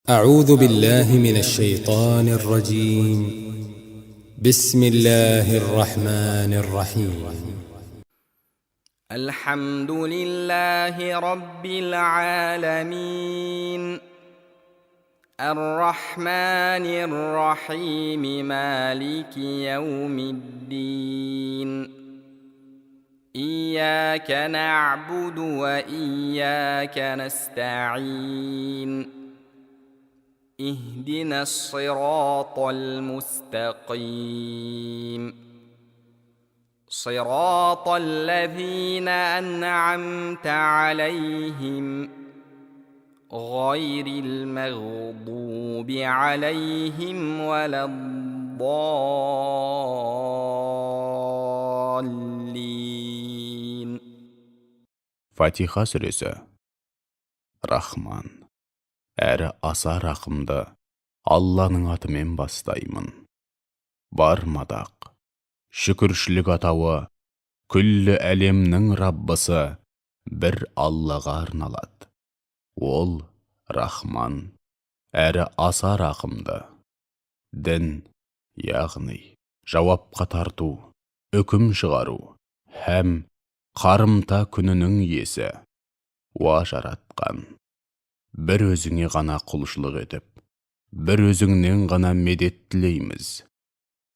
أعوذ بالله من الشيطان الرجيم. بسم الله الرحمن الرحيم. الحمد لله رب العالمين الرحمن الرحيم مالك يوم الدين إياك نعبد وإياك نستعين اهدنا الصراط المستقيم صراط الذين أنعمت عليهم غير المغضوب عليهم ولا الضالين. Фатиха сүресі. Рахман, әрі аса рақымды Алланың атымен бастаймын. Бар мадақ, шүкіршілік атауы, күллі әлемнің Раббысы бір Аллаға арналады. Ол Рахман, әрі аса рақымды. Дін, яғни жауапқа тарту, үкім шығару, һәм қарымта күнінің иесі. Уа жаратқан, бір өзіңе ғана құлшылық етіп, бір өзіңнен ғана медет тілейміз.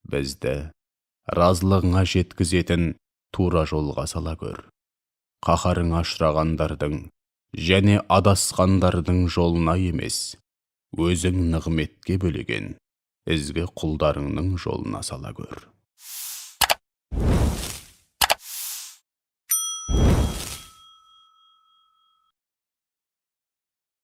Бізді разылығыңа жеткізетін тура жолға сала көр. Қаһарыңа ұшырағандардың және адасқандардың жолына емес, өзің нығметке бөлеген ізгі құлдарыңның жолына сала көр.